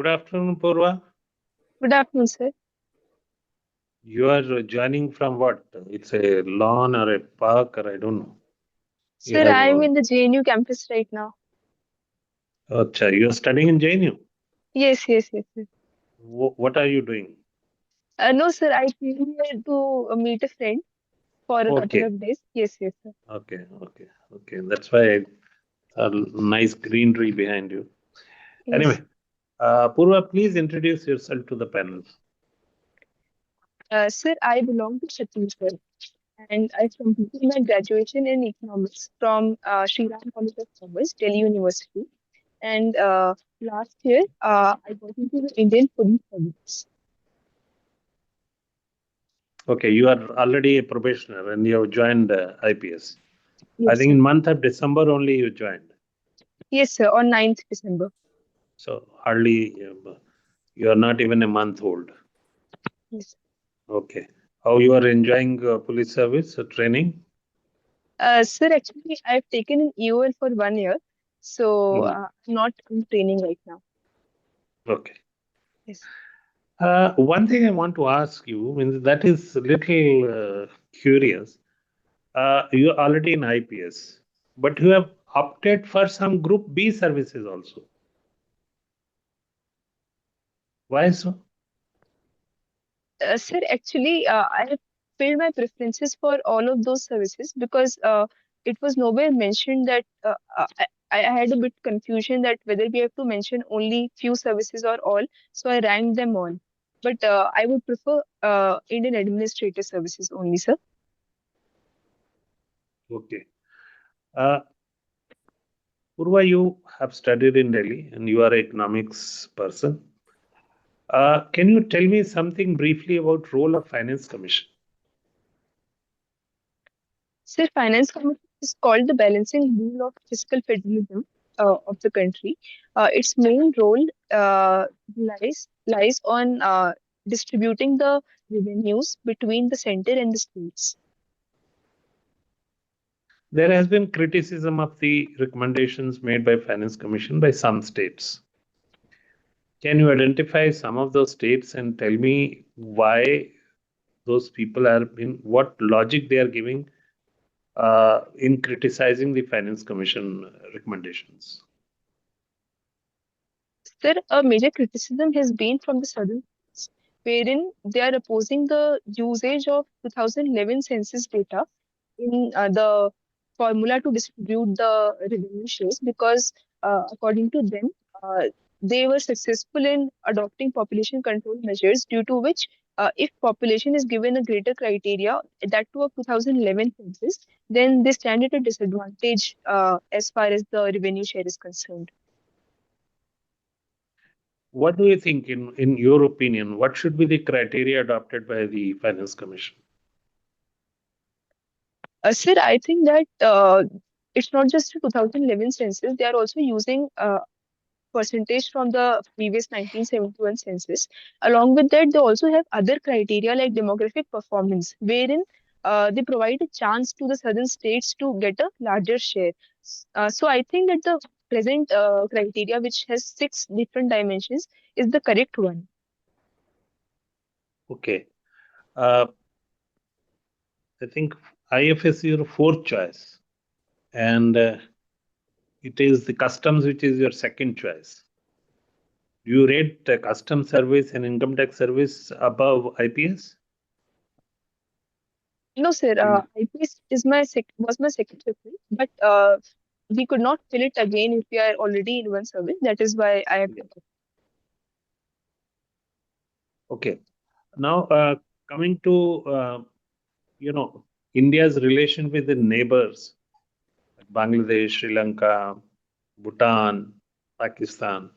Good afternoon, Poorva. Good afternoon, sir. You are joining from what? It's a lawn or a park, or I don't know. You Sir, have, I'm in the JNU campus right now. Acha, you are studying in JNU. Yes, yes, yes, sir. What are you doing? No, sir, I came here to meet a friend for a couple Okay, of days. Yes, yes, sir. okay. That's why a nice greenery behind you. Yes. Anyway, Poorva, please introduce yourself to the panel. Sir, I belong to Chhattisgarh and I completed my graduation in economics from Sri Ram College of Commerce, Delhi University. And last year, I got into the Indian Police Service. Okay, you are already a probationer and you have joined IPS. I Yes, think sir. in month of December only you joined. Yes, sir, on 9th December. So hardly you are not even a month old. Yes. Okay. How you are enjoying police service training? Sir, actually, I've taken an EOL for 1 year, so Mhm. I'm not in training right now. Okay. Yes. One thing I want to ask you, means that is a little curious. You're already in IPS, but you have opted for some Group B services also. Why so? Sir, actually, I have filled my preferences for all of those services because it was nowhere mentioned that I had a bit confusion that whether we have to mention only few services or all, so I ranked them all. But I would prefer Indian Administrative Services only, sir. Okay. Uh, Purva, you have studied in Delhi and you are an economics person. Can you tell me something briefly about role of Finance Commission? Sir, finance committee is called the balancing wheel of fiscal federalism of the country. Its main role lies on distributing the revenues between the center and the states. There has been criticism of the recommendations made by Finance Commission by some states. Can you identify some of those states and tell me why those people are in what logic they are giving in criticizing the Finance Commission recommendations? Sir, a major criticism has been from the southern states, wherein they are opposing the usage of 2011 census data in the formula to distribute the revenue shares because, according to them, uh, they were successful in adopting population control measures, due to which, if population is given a greater criteria, that too of 2011 census, then they stand at a disadvantage as far as the revenue share is concerned. What do you think, in your opinion, what should be the criteria adopted by the Finance Commission? Sir, I think that it's not just a 2011 census, they are also using percentage from the previous 1971 census. Along with that, they also have other criteria like demographic performance, wherein they provide a chance to the southern states to get a larger share. So I think that the present criteria, which has 6 different dimensions, is the correct one. Okay. I think IFS is your fourth choice, and it is the customs which is your second choice. Do you rate custom service and income tax service above IPS? No, sir. In, IPS is was my second preference, but we could not fill it again if we are already in one service. That is why I have. okay. Now, coming to you know India's relation with the neighbors, Bangladesh, Sri Lanka, Bhutan, Pakistan.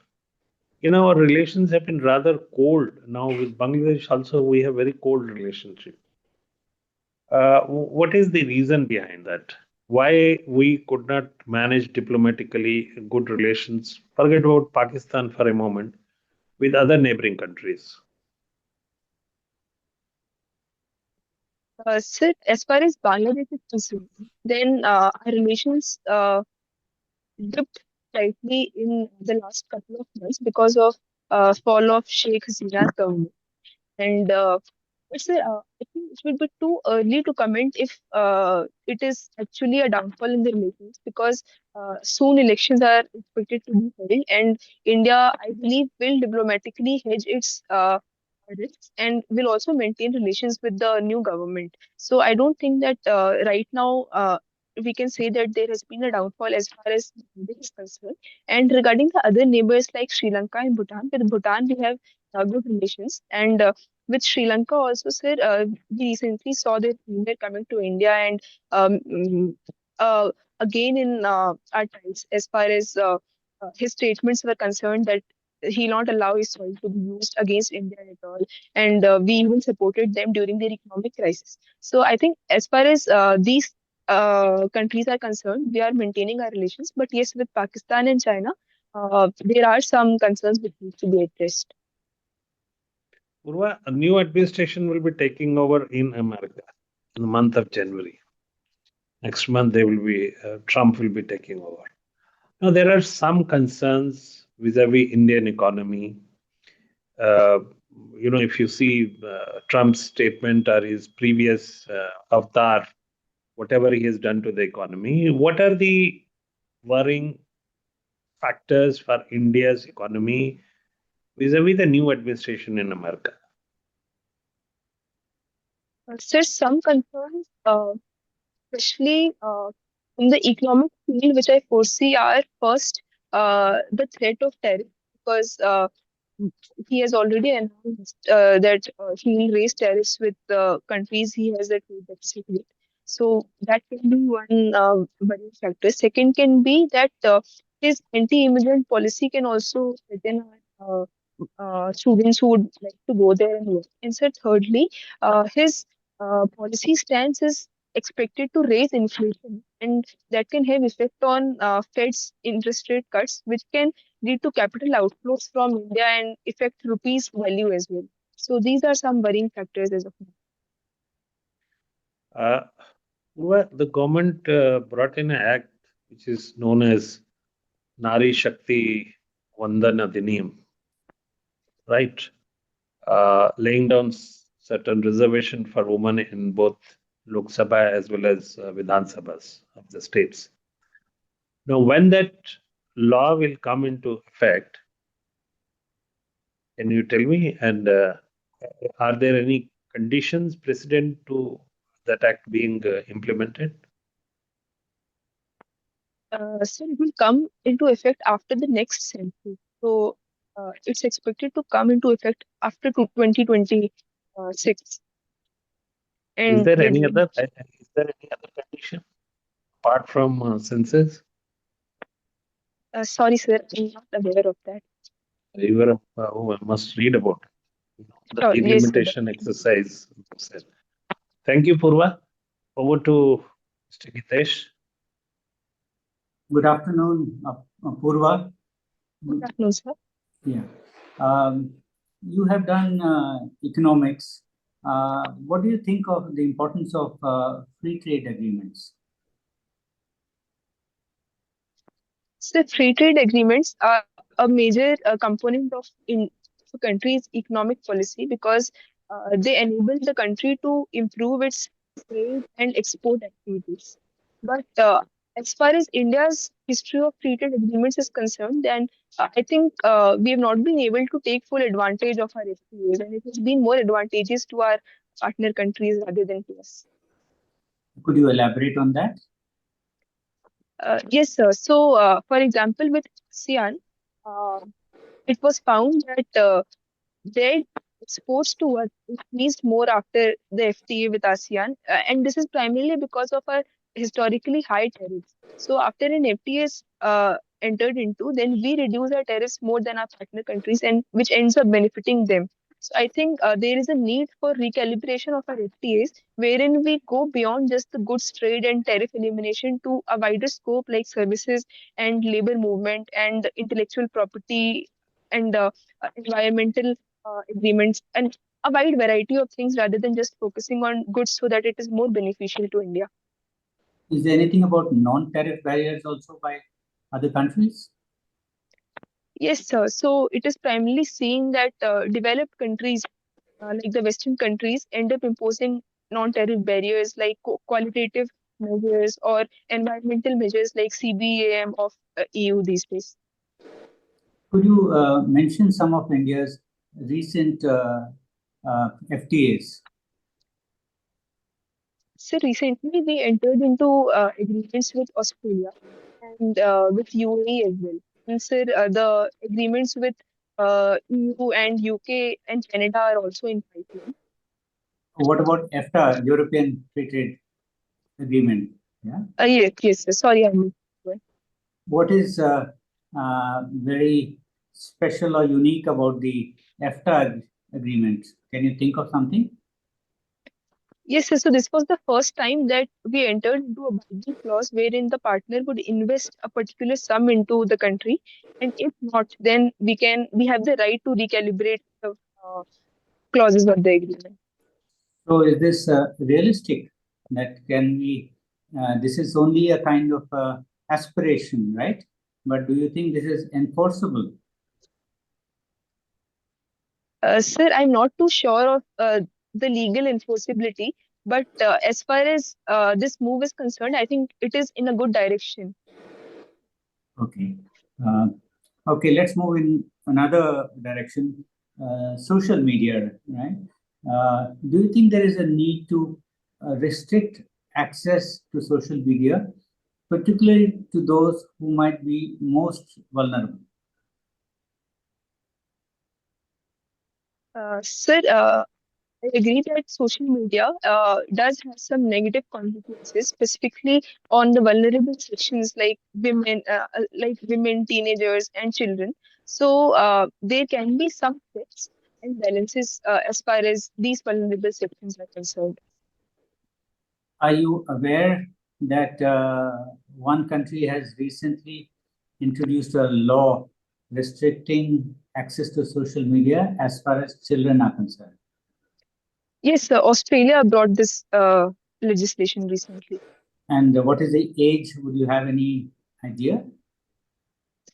Our relations have been rather cold. Now with Bangladesh also, we have very cold relationship. What is the reason behind that? Why we could not manage diplomatically good relations? Forget about Pakistan for a moment, with other neighboring countries. Sir, as far as Bangladesh is concerned, then our relations dipped slightly in the last couple of months because of fall of Sheikh Hasina's government. And I think it will be too early to comment if it is actually a downfall in the relations, because soon elections are expected to be held, and India, I believe, will diplomatically hedge its risks and will also maintain relations with the new government. So I don't think that right now we can say that there has been a downfall as far as India is concerned. And regarding the other neighbors like Sri Lanka and Bhutan, with Bhutan we have good relations, and with Sri Lanka also, sir, we recently saw the premier coming to India, and uh, again in our ties, as far as his statements were concerned, that he'll not allow his soil to be used against India at all, and we even supported them during their economic crisis. So I think as far as these countries are concerned, we are maintaining our relations. But yes, with Pakistan and China, there are some concerns which need to be addressed. Purva, a new administration will be taking over in America in the month of January. Next month, Trump will be taking over. Now, there are some concerns vis-a-vis Indian economy. If you see Trump's statement or his previous avatar, whatever he has done to the economy, what are the worrying factors for India's economy vis-a-vis the new administration in America? Sir, some concerns, especially in the economic field, which I foresee are first the threat of tariff, because he has already announced that he will raise tariffs with the countries he has a trade deficit with. So that can be one worrying factor. Second can be that his anti-immigrant policy can also threaten our students who would like to go there and work. And so thirdly, his policy stance is expected to raise inflation, and that can have effect on Fed's interest rate cuts, which can lead to capital outflows from India and affect rupees value as well. So these are some worrying factors as of now. The government brought in an act which is known as Nari Shakti Vandan Adhiniyam, right? Laying down certain reservation for women in both Lok Sabha as well as Vidhan Sabhas of the states. Now, when that law will come into effect, can you tell me? And are there any conditions precedent to that act being implemented? So it will come into effect after the next census. So it's expected to come into effect after 2026. Is And there any other condition apart from census? sorry, sir, I'm not aware of that. You must read about the Sure, yes, sir. delimitation exercise. Thank you, Poorva. Over to Mr. Hitesh. Good afternoon, Poorva. Good afternoon, sir. Yeah. You have done economics. What do you think of the importance of free trade agreements? So free trade agreements are a major component of a country's economic policy, because they enable the country to improve its trade and export activities. But as far as India's history of free trade agreements is concerned, then I think we have not been able to take full advantage of our FTAs, and it has been more advantageous to our partner countries rather than to us. Could you elaborate on that? Yes, sir. So, for example, with ASEAN, uh, it was found that their exports to us increased more after the FTA with ASEAN, and this is primarily because of our historically high tariffs. So, after an FTA is entered into, then we reduce our tariffs more than our partner countries, and which ends up benefiting them. So, I think there is a need for recalibration of our FTAs, wherein we go beyond just the goods trade and tariff elimination to a wider scope like services and labor movement and intellectual property and environmental agreements and a wide variety of things, rather than just focusing on goods, so that it is more beneficial to India. Is there anything about non-tariff barriers also by other countries? Yes, sir. So it is primarily seeing that developed countries, like the Western countries, end up imposing non-tariff barriers like qualitative measures or environmental measures like CBAM of EU these days. Could you mention some of India's recent FTAs? So recently we entered into agreements with Australia and with UAE as well. And sir, the agreements with EU and UK and Canada are also in pipeline. What about EFTA, European Free Trade Agreement? Yeah. Yes, yes, sir. Sorry, I missed one. What is very special or unique about the EFTA agreement? Can you think of something? Yes, sir. So this was the first time that we entered into a binding clause wherein the partner would invest a particular sum into the country, and if not, then we have the right to recalibrate the uh, clauses of the agreement. So is this realistic? That can be, this is only a kind of aspiration, right? But do you think this is enforceable? Sir, I'm not too sure of the legal enforceability, but as far as this move is concerned, I think it is in a good direction. Okay. Okay, let's move in another direction. Social media, right? Do you think there is a need to restrict access to social media, particularly to those who might be most vulnerable? Sir, I agree that social media does have some negative consequences, specifically on the vulnerable sections like women, teenagers, and children. So there can be some checks and balances as far as these vulnerable sections are concerned. Are you aware that one country has recently introduced a law restricting access to social media as far as children are concerned? Yes, Australia brought this legislation recently. And what is the age? Would you have any idea?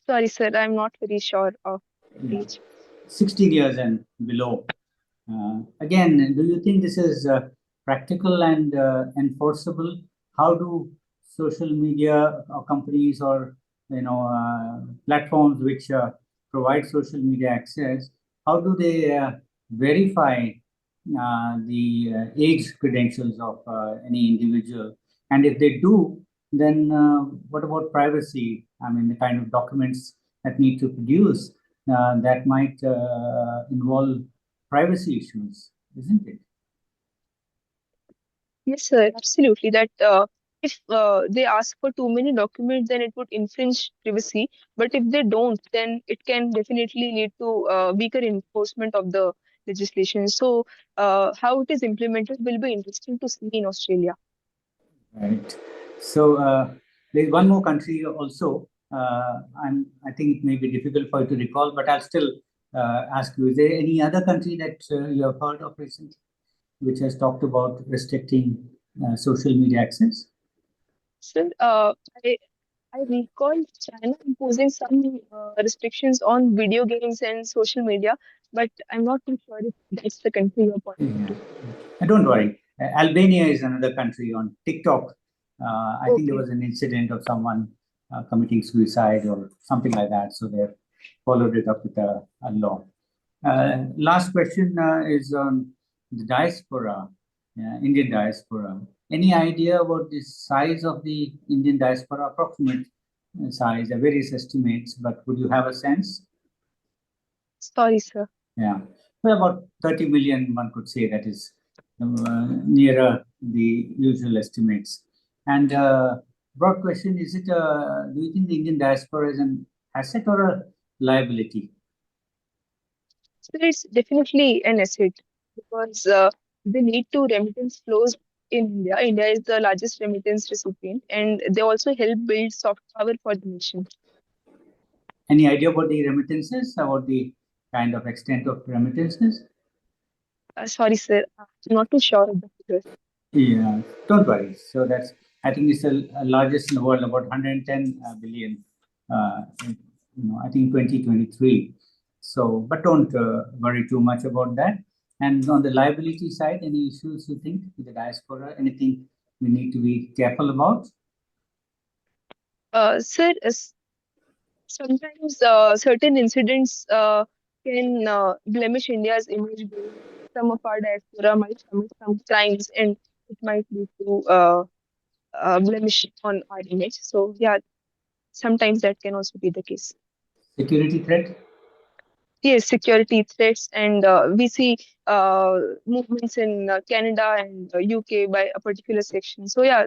Sorry, sir, I'm not very sure of the Yeah. age. 16 years and below. Again, do you think this is practical and enforceable? How do social media companies or platforms which provide social media access, how do they verify the age credentials of any individual? And if they do, then what about privacy? I mean, the kind of documents that need to produce that might involve privacy issues, isn't it? Yes, sir, absolutely. That if they ask for too many documents, then it would infringe privacy. But if they don't, then it can definitely lead to weaker enforcement of the legislation. So, how it is implemented will be interesting to see in Australia. Right. So there's one more country also. I think it may be difficult for you to recall, but I'll still ask you: is there any other country that you have heard of recently, which has talked about restricting social media access? Sir, I recall China imposing some restrictions on video games and social media, but I'm not too sure if that's the country you're pointing Yeah. to. Don't worry. Albania is another country on TikTok. I think there Okay. was an incident of someone committing suicide or something like that. So they followed it up with a law. Last question is on the diaspora, Indian diaspora. Any idea about the size of the Indian diaspora? Approximate size, there are various estimates, but would you have a sense? Sorry, sir. Yeah, well, about 30 million, one could say that is nearer the usual estimates. And broad question, is it, do you think the Indian diaspora is an asset or a liability? So it's definitely an asset because they need to remittance flows in India. India is the largest remittance recipient, and they also help build soft power for the nation. Any idea about the remittances, about the kind of extent of remittances? Sorry, sir, I'm not too sure of the figures. Yeah, don't worry. So that's, I think it's the largest in the world, about 110 billion uh, I think 2023. So, but don't worry too much about that. And on the liability side, any issues you think with the diaspora? Anything we need to be careful about? Sir, sometimes certain incidents can blemish India's image. Some of our diaspora might commit some crimes, and it might lead to blemish on our image. So yeah, sometimes that can also be the case. Security threat? Yes, security threats, and we see movements in Canada and UK by a particular section. So yeah,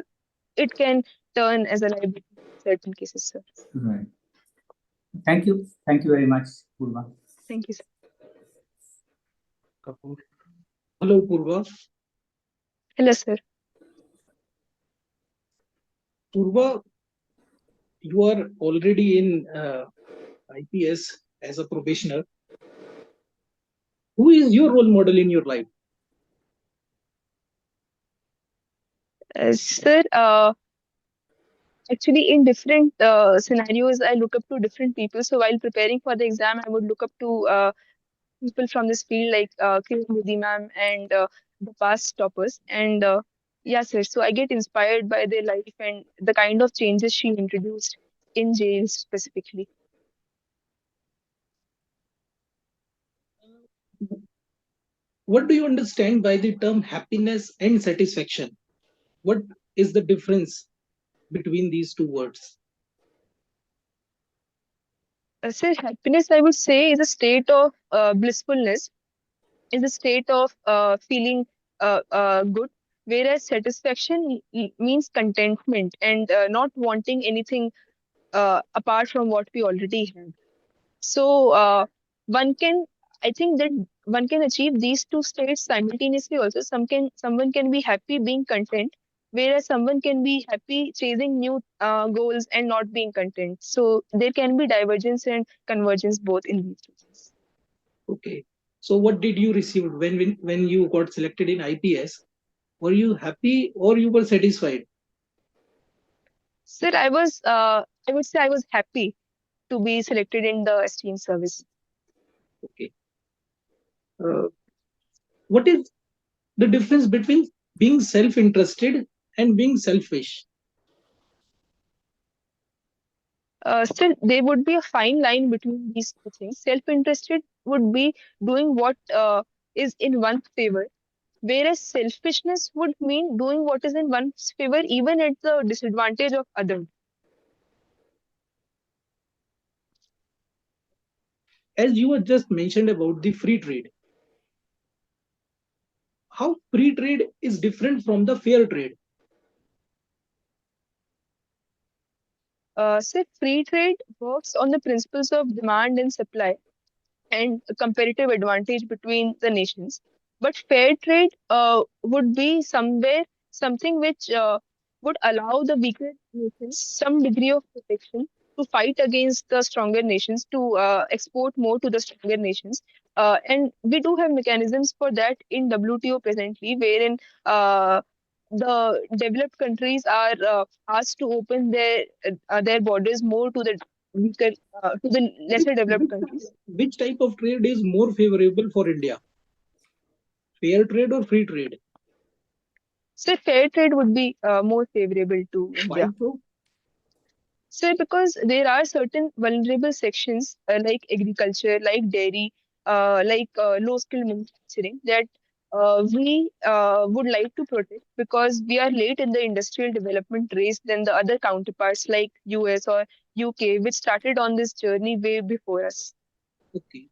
it can turn as a liability in certain cases, sir. Right. Thank you. Thank you very much, Poorva. Thank you, sir. Kapoor. Hello, Poorva. Hello, sir. Poorva, you are already in IPS as a probationer. Who is your role model in your life? Sir, actually, in different scenarios, I look up to different people. So while preparing for the exam, I would look up to people from this field like Kiran Modi ma'am and the past toppers. And yeah, sir. So I get inspired by their life and the kind of changes she introduced in jails specifically. What do you understand by the term happiness and satisfaction? What is the difference between these two words? Sir, happiness, I would say, is a state of blissfulness, is a state of feeling good, whereas satisfaction means contentment and not wanting anything apart from what we already have. So one can, I think that one can achieve these two states simultaneously. Also, someone can be happy being content, whereas someone can be happy chasing new goals and not being content. So there can be divergence and convergence both in these two things. Okay. So what did you receive when you got selected in IPS? Were you happy or you were satisfied? Sir, I would say I was happy to be selected in the esteemed service. Okay. Uh, what is the difference between being self-interested and being selfish? Still, there would be a fine line between these two things. Self-interested would be doing what is in one's favor, whereas selfishness would mean doing what is in one's favor, even at the disadvantage of others. As you had just mentioned about the free trade, how free trade is different from the fair trade? So, free trade works on the principles of demand and supply and a comparative advantage between the nations. But fair trade would be something which would allow the weaker nations some degree of protection to fight against the stronger nations, to export more to the stronger nations. And we do have mechanisms for that in WTO presently, wherein the developed countries are asked to open their borders more to the weaker to the lesser developed countries. Which type of trade is more favorable for India? Fair trade or free trade? So fair trade would be more favorable to Why India. so? So because there are certain vulnerable sections like agriculture, like dairy, like low-skilled manufacturing that we would like to protect because we are late in the industrial development race than the other counterparts like US or UK, which started on this journey way before us. Okay.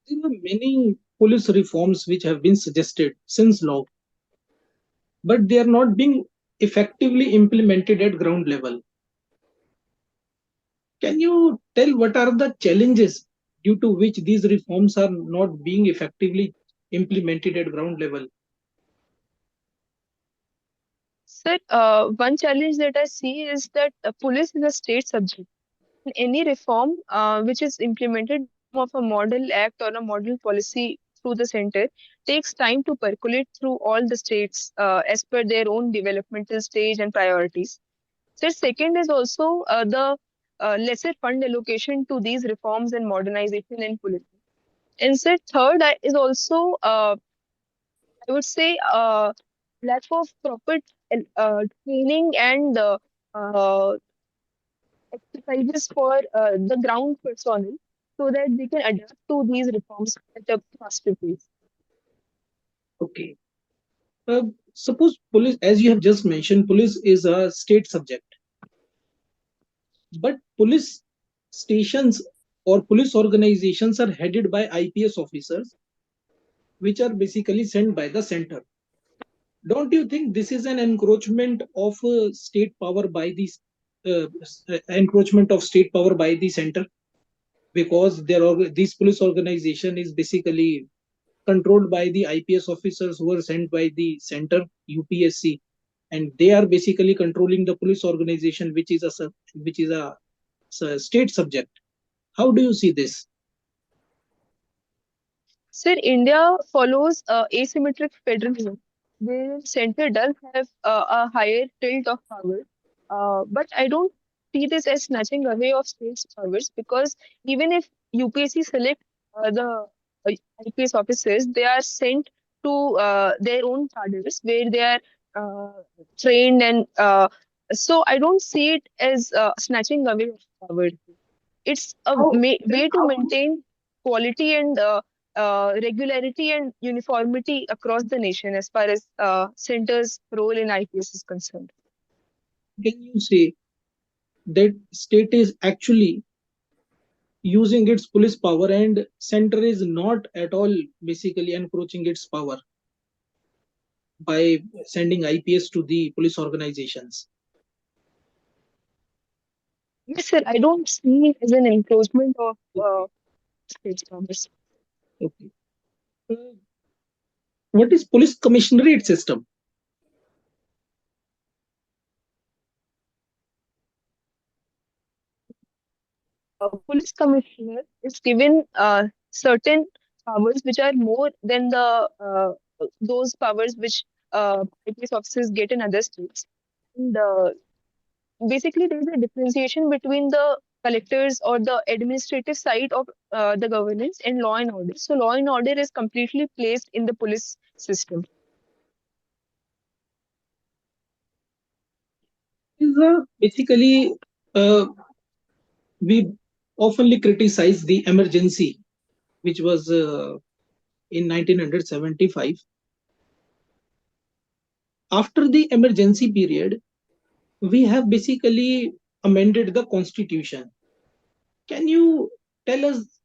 There are many police reforms which have been suggested since long, but they are not being effectively implemented at ground level. Can you tell what are the challenges due to which these reforms are not being effectively implemented at ground level? Sir, one challenge that I see is that police is a state subject. Any reform which is implemented of a model act or a model policy through the center takes time to percolate through all the states as per their own developmental stage and priorities. So second is also the lesser fund allocation to these reforms and modernization in police. And so third is also, I would say, lack of proper training and uh, exercises for the ground personnel so that they can adapt to these reforms at a faster pace. Okay. Suppose police, as you have just mentioned, police is a state subject, but police stations or police organizations are headed by IPS officers, which are basically sent by the center. Don't you think this is an encroachment of state power by encroachment of state power by the center? Because this police organization is basically controlled by the IPS officers who are sent by the center UPSC, and they are basically controlling the police organization, which is a state subject. How do you see this? Sir, India follows asymmetric federalism, where center does have a higher tilt of power. But I don't see this as snatching away of states' powers because even if UPSC select the IPS officers, they are sent to their own cadres where they are trained and so I don't see it as snatching away of power. It's a way to maintain quality and regularity and uniformity across the nation as far as center's role in IPS is concerned. Can you say that state is actually using its police power and center is not at all basically encroaching its power by sending IPS to the police organizations? Yes, sir. I don't see it as an encroachment of state powers. Okay. What is police commissionerate system? Police commissioner is given certain powers which are more than the those powers which IPS officers get in other states. And basically, there is a differentiation between the collectors or the administrative side of the governance and law and order. So, law and order is completely placed in the police system. Basically, we oftenly criticize the emergency, which was in 1975. After the emergency period, we have basically amended the constitution. Can you tell us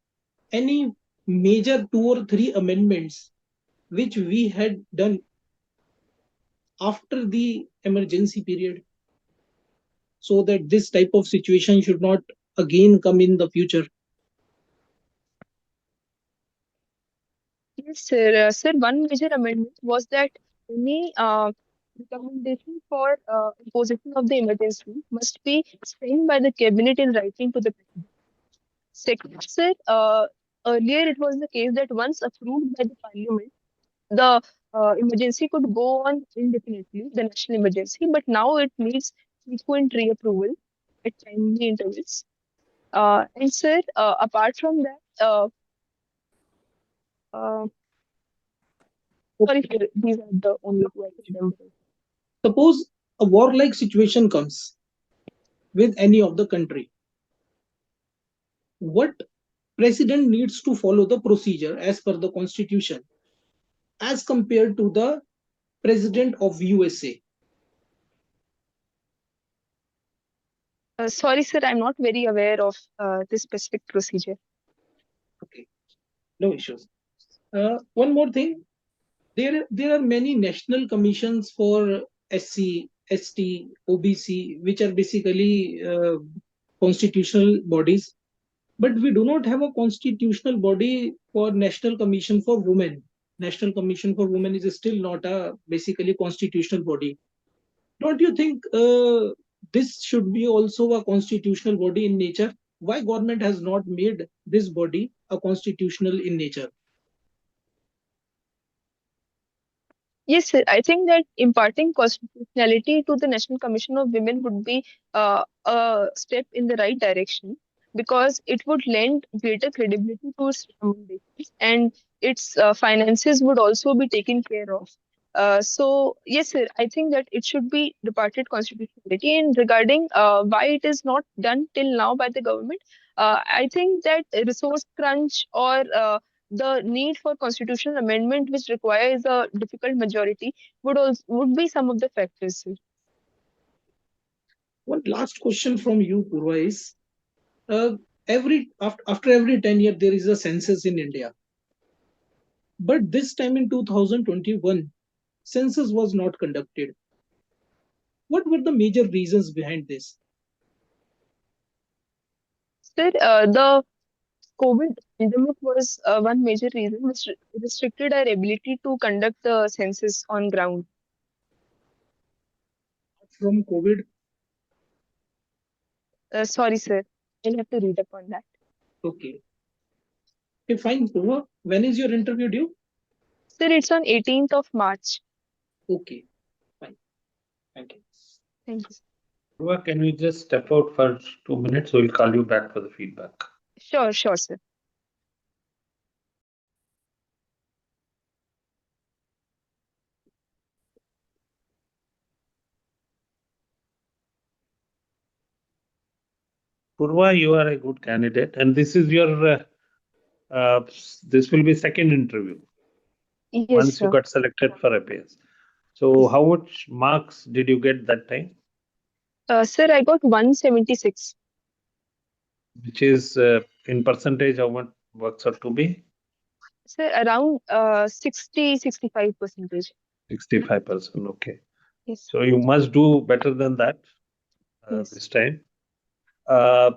any major 2 or 3 amendments which we had done after the emergency period so that this type of situation should not again come in the future? Yes, sir. Sir, one major amendment was that any recommendation for imposition of the emergency must be sent by the cabinet in writing to the president. Second, sir, earlier it was the case that once approved by the parliament, the emergency could go on indefinitely, the national emergency, but now it needs frequent reapproval at timely intervals. And sir, apart from that, uh, sorry, sir, these are the only two I can remember. Suppose a warlike situation comes with any of the country. What president needs to follow the procedure as per the constitution as compared to the president of USA? Sorry, sir, I'm not very aware of this specific procedure. Okay, no issues. One more thing, there are many national commissions for SC, ST, OBC, which are basically constitutional bodies, but we do not have a constitutional body for National Commission for Women. National Commission for Women is still not a basically constitutional body. Don't you think this should be also a constitutional body in nature? Why government has not made this body a constitutional in nature? Yes, sir. I think that imparting constitutionality to the National Commission of Women would be a step in the right direction because it would lend greater credibility to its recommendations and its finances would also be taken care of. So, yes, sir, I think that it should be departed constitutionality. And regarding why it is not done till now by the government, I think that resource crunch or the need for constitutional amendment, which requires a difficult majority, would be some of the factors, sir. One last question from you, Poorva, is uh, after every 10 years there is a census in India, but this time in 2021 census was not conducted. What were the major reasons behind this? Sir, the COVID pandemic was one major reason which restricted our ability to conduct the census on ground. From COVID? Sorry, sir. I'll have to read up on that. Okay. Okay, fine, Poorva. When is your interview due? Sir, it's on 18th of March. Okay, fine. Thank you. Thank you. Poorva, can we just step out for 2 minutes? We'll call you back for the feedback. Sure, sir. Poorva, you are a good candidate, and this is your this will be second interview Yes, once you sir. got selected for APS. So, how much marks did you get that time? Sir, I got 176. Which is in percentage, how much works out to be? Sir, around 65%. 65%. Okay. Yes. So you must do better than that Yes. this time. Uh,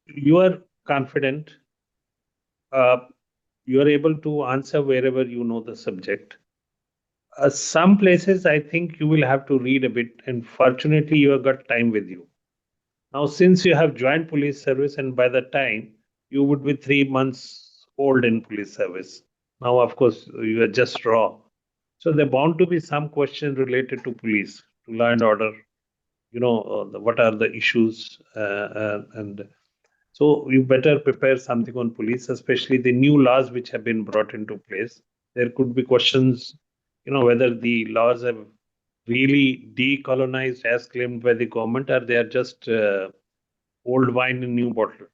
you are confident. You are able to answer wherever you know the subject. Some places I think you will have to read a bit, and fortunately, you have got time with you. Now, since you have joined police service, and by the time you would be 3 months old in police service. Now, of course, you are just raw. So there bound to be some question related to police, to law and order. What are the issues, and so you better prepare something on police, especially the new laws which have been brought into place. There could be questions, whether the laws have really decolonized as claimed by the government, or they are just old wine in new bottle.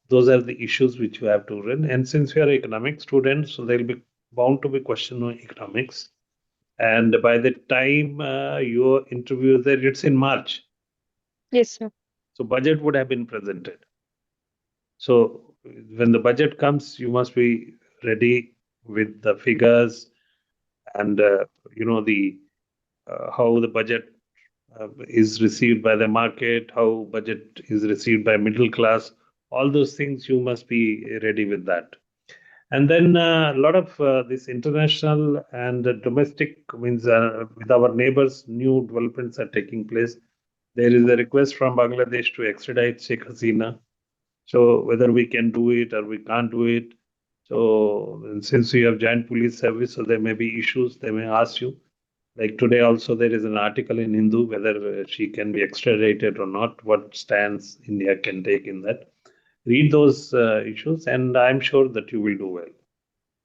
Those are the issues which you have to run. And since you are economics students, so there'll be bound to be question on economics. And by the time your interview is there, it's in March. Yes, sir. So budget would have been presented. So when the budget comes, you must be ready with the figures and the how the budget is received by the market, how budget is received by middle class. All those things you must be ready with that. And then a lot of this international and domestic means with our neighbors, new developments are taking place. There is a request from Bangladesh to extradite Sheikh Hasina. So whether we can do it or we can't do it. So since you have joined police service, so there may be issues. They may ask you. Like today, also there is an article in Hindu whether she can be extradited or not. What stance India can take in that. Read those issues, and I'm sure that you will do well.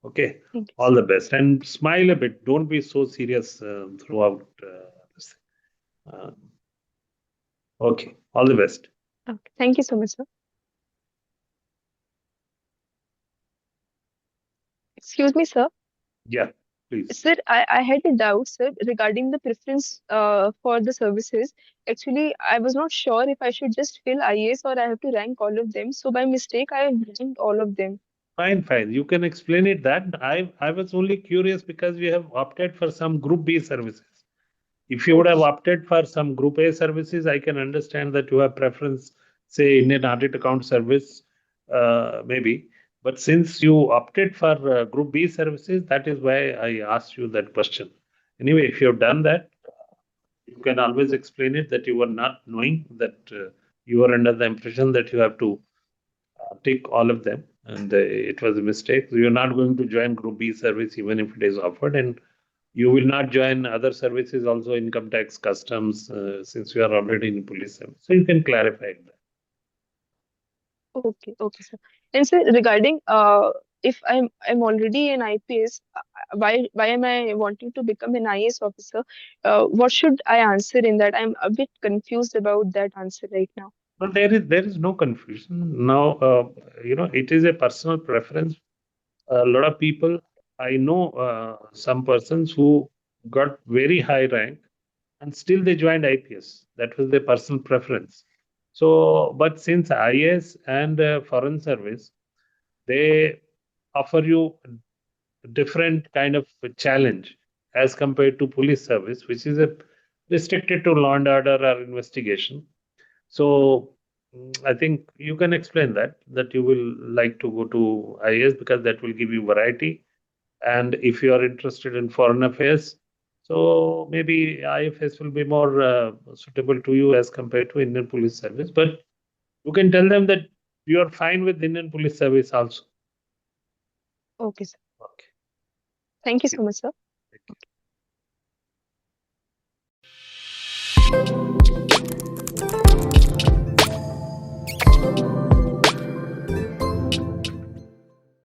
Okay, Thank you, all the best, and smile a bit. Don't be so serious throughout this thing. Okay, all the best. Okay. Thank you so much, sir. Excuse me, sir. Yeah, please. Sir, I had a doubt, sir, regarding the preference for the services. Actually, I was not sure if I should just fill IAS or I have to rank all of them. So by mistake, I have ranked all of them. Fine, fine. You can explain it that. I was only curious because we have opted for some Group B services. If you would have opted for some Group A services, I can understand that you have preference, say, Indian Audit Account Service, maybe. But since you opted for Group B services, that is why I asked you that question. Anyway, if you have done that, you can always explain it that you were not knowing that you were under the impression that you have to take all of them. and it was a mistake. You're not going to join Group B service even if it is offered, and you will not join other services also, income tax, customs, since you are already in police service. So you can clarify that. Okay, okay, sir. And sir, regarding if I'm already an IPS, why am I wanting to become an IAS officer? What should I answer in that? I'm a bit confused about that answer right now. But there is no confusion now. It is a personal preference. A lot of people, I know some persons who got very high rank and still they joined IPS. That was their personal preference. So, but since IAS and foreign service, they offer you a different kind of a challenge as compared to police service, which is a restricted to law and order or investigation. So I think you can explain that you will like to go to IAS because that will give you variety. And if you are interested in foreign affairs, so maybe IFS will be more suitable to you as compared to Indian Police Service. But you can tell them that you are fine with Indian Police Service also. Okay, sir. Okay. Thank you so much, sir. Thank you.